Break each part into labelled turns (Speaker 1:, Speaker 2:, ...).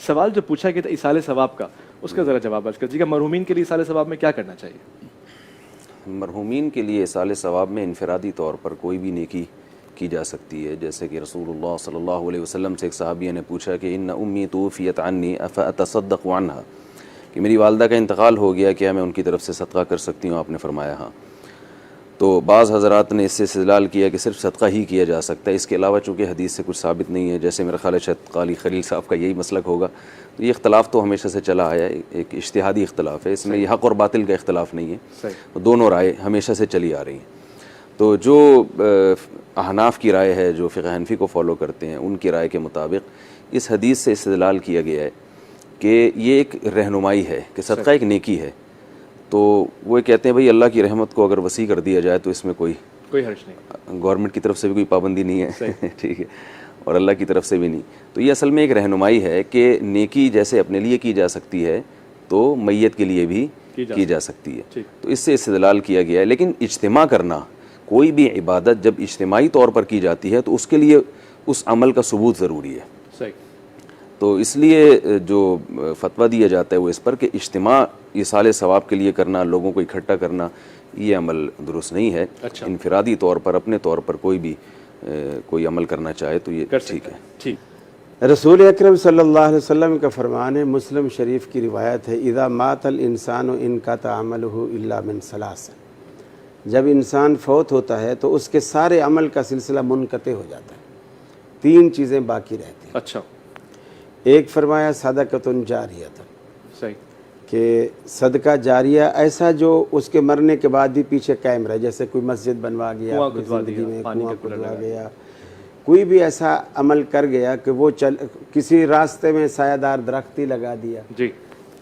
Speaker 1: سوال جو پوچھا گیا تھا ایصال ثواب کا، اس کا ذرا جواب عرض کر دیجیے گا، مرحومین کے لیے ایصال ثواب میں کیا کرنا چاہیے؟
Speaker 2: مرحومین کے لیے ایصال ثواب میں انفرادی طور پر کوئی بھی نیکی کی جا سکتی ہے، جیسے کہ رسول اللہ صلی اللہ علیہ وسلم سے ایک صحابیہ نے پوچھا کہ ان امی توفیت عنی افاتصدق عنہا، کہ میری والدہ کا انتقال ہو گیا، کیا میں ان کی طرف سے صدقہ کر سکتی ہوں؟ آپ نے فرمایا ہاں۔ تو بعض حضرات نے اس سے استدلال کیا کہ صرف صدقہ ہی کیا جا سکتا ہے، اس کے علاوہ چونکہ حدیث سے کچھ ثابت نہیں ہے، جیسے میرا خیال ہے شاید قالی خلیل صاحب کا یہی مسلک ہوگا، تو یہ اختلاف تو ہمیشہ سے چلا آیا ہے، ایک اجتہادی اختلاف ہے، اس میں یہ حق اور باطل کا اختلاف نہیں ہے، دونوں رائے ہمیشہ سے چلی آ رہی ہیں۔ تو جو احناف کی رائے ہے، جو فقہ حنفی کو فالو کرتے ہیں، ان کی رائے کے مطابق اس حدیث سے استدلال کیا گیا ہے کہ یہ ایک رہنمائی ہے کہ صدقہ ایک نیکی ہے، تو وہ کہتے ہیں بھئی اللہ کی رحمت کو اگر وسیع کر دیا جائے تو اس میں کوئی
Speaker 1: حرج نہیں،
Speaker 2: گورنمنٹ کی طرف سے بھی کوئی پابندی نہیں ہے ٹھیک ہے، اور اللہ کی طرف سے بھی نہیں، تو یہ اصل میں ایک رہنمائی ہے کہ نیکی جیسے اپنے لیے کی جا سکتی ہے تو میت کے لیے بھی کی جا سکتی ہے، تو اس سے استدلال کیا گیا ہے۔ لیکن اجتماع کرنا، کوئی بھی عبادت جب اجتماعی طور پر کی جاتی ہے تو اس کے لیے اس عمل کا ثبوت ضروری ہے، تو اس لیے جو فتویٰ دیا جاتا ہے وہ اس پر کہ اجتماع ایصال ثواب کے لیے کرنا، لوگوں کو اکٹھا کرنا، یہ عمل درست نہیں ہے۔ انفرادی طور پر اپنے طور پر کوئی بھی کوئی عمل کرنا چاہے تو یہ ٹھیک ہے۔
Speaker 3: رسول اکرم صلی اللہ علیہ وسلم کا فرمان ہے، مسلم شریف کی روایت ہے، اذا مات الانسان انقطع عملہ الا من ثلاث، جب انسان فوت ہوتا ہے تو اس کے سارے عمل کا سلسلہ منقطع ہو جاتا ہے، تین چیزیں باقی رہتی ہیں۔
Speaker 1: اچھا،
Speaker 3: ایک فرمایا صدقۃ جاریہ،
Speaker 1: صحیح،
Speaker 3: کہ صدقہ جاریہ ایسا جو اس کے مرنے کے بعد بھی پیچھے قائم رہے، جیسے کوئی مسجد بنوا گیا، کوئی زندگی میں کنواں کھدوا گیا، کوئی بھی ایسا عمل کر گیا کہ وہ کسی راستے میں سایہ دار درخت ہی لگا دیا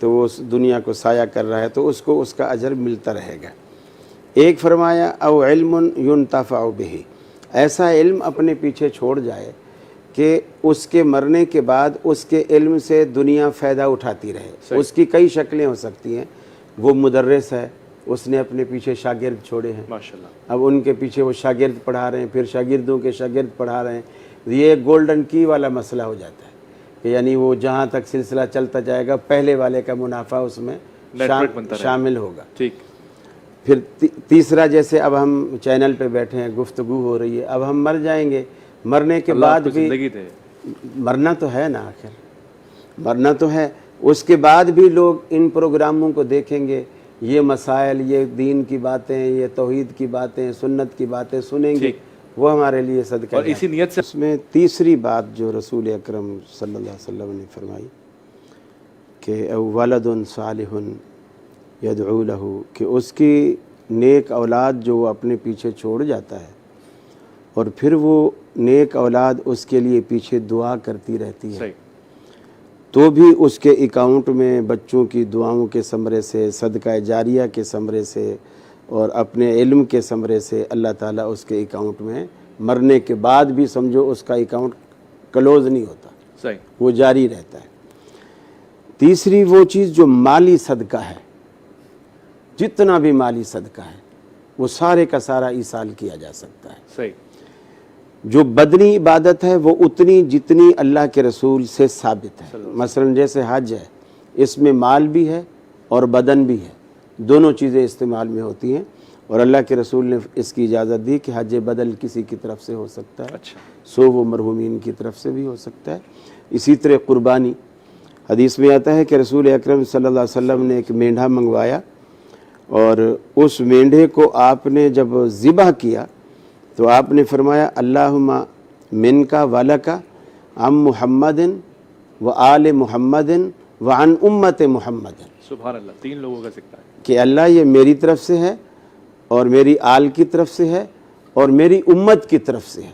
Speaker 3: تو وہ اس دنیا کو سایہ کر رہا ہے، تو اس کو اس کا اجر ملتا رہے گا۔ ایک فرمایا او علم ینتفع بہ، ایسا علم اپنے پیچھے چھوڑ جائے کہ اس کے مرنے کے بعد اس کے علم سے دنیا فائدہ اٹھاتی رہے۔ اس کی کئی شکلیں ہو سکتی ہیں، وہ مدرس ہے، اس نے اپنے پیچھے شاگرد چھوڑے ہیں، ماشاءاللہ، اب ان کے پیچھے وہ شاگرد پڑھا رہے ہیں، پھر شاگردوں کے شاگرد پڑھا رہے ہیں، یہ ایک گولڈن کی والا مسئلہ ہو جاتا ہے کہ یعنی وہ جہاں تک سلسلہ چلتا جائے گا پہلے والے کا منافع اس میں شامل ہوگا۔ پھر تیسرا، جیسے اب ہم چینل پہ بیٹھے ہیں، گفتگو ہو رہی ہے، اب ہم مر جائیں گے، مرنے کے بعد بھی مرنا تو ہے نا، آخر مرنا تو ہے، اس کے بعد بھی لوگ ان پروگراموں کو دیکھیں گے، یہ مسائل، یہ دین کی باتیں، یہ توحید کی باتیں، سنت کی باتیں سنیں گے، وہ ہمارے لیے صدقہ
Speaker 1: اور اسی نیت سے۔
Speaker 3: اس میں تیسری بات جو رسول اکرم صلی اللہ علیہ وسلم نے فرمائی کہ ولد صالح یدعو لہ، کہ اس کی نیک اولاد جو وہ اپنے پیچھے چھوڑ جاتا ہے اور پھر وہ نیک اولاد اس کے لیے پیچھے دعا کرتی رہتی ہے، تو بھی اس کے اکاؤنٹ میں بچوں کی دعاؤں کے ثمرے سے، صدقہ جاریہ کے ثمرے سے اور اپنے علم کے ثمرے سے اللہ تعالیٰ اس کے اکاؤنٹ میں مرنے کے بعد بھی سمجھو اس کا اکاؤنٹ کلوز نہیں ہوتا، وہ جاری رہتا ہے۔ تیسری وہ چیز جو مالی صدقہ ہے، جتنا بھی مالی صدقہ ہے وہ سارے کا سارا ایصال کیا جا سکتا ہے۔ جو بدنی عبادت ہے وہ اتنی جتنی اللہ کے رسول سے ثابت ہے، مثلا جیسے حج ہے، اس میں مال بھی ہے اور بدن بھی ہے، دونوں چیزیں استعمال میں ہوتی ہیں، اور اللہ کے رسول نے اس کی اجازت دی کہ حج بدل کسی کی طرف سے ہو سکتا ہے، سو وہ مرحومین کی طرف سے بھی ہو سکتا ہے۔ اسی طرح قربانی، حدیث میں آتا ہے کہ رسول اکرم صلی اللہ علیہ وسلم نے ایک مینڈھا منگوایا، اور اس مینڈھے کو آپ نے جب ذبح کیا تو آپ نے فرمایا اللہم من کا ولکا عن محمد و آل محمد و عن امت محمد،
Speaker 1: سبحان اللہ، تین لوگوں کا ذکر ہے
Speaker 3: کہ اللہ یہ میری طرف سے ہے اور میری آل کی طرف سے ہے اور میری امت کی طرف سے ہے۔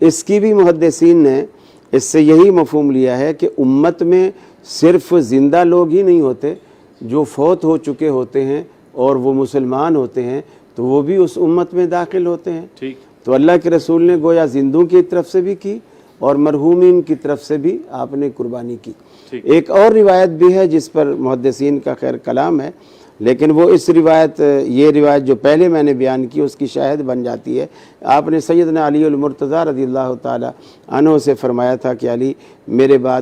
Speaker 3: اس کی بھی محدثین نے اس سے یہی مفہوم لیا ہے کہ امت میں صرف زندہ لوگ ہی نہیں ہوتے، جو فوت ہو چکے ہوتے ہیں اور وہ مسلمان ہوتے ہیں تو وہ بھی اس امت میں داخل ہوتے ہیں۔ تو اللہ کے رسول نے گویا زندوں کی طرف سے بھی کی اور مرحومین کی طرف سے بھی آپ نے قربانی کی۔ ایک اور روایت بھی ہے جس پر محدثین کا خیر کلام ہے، لیکن وہ اس روایت، یہ روایت جو پہلے میں نے بیان کی اس کی شاہد بن جاتی ہے۔ آپ نے سیدنا علی المرتضیٰ رضی اللہ تعالی عنہ سے فرمایا تھا کہ علی، میرے بعد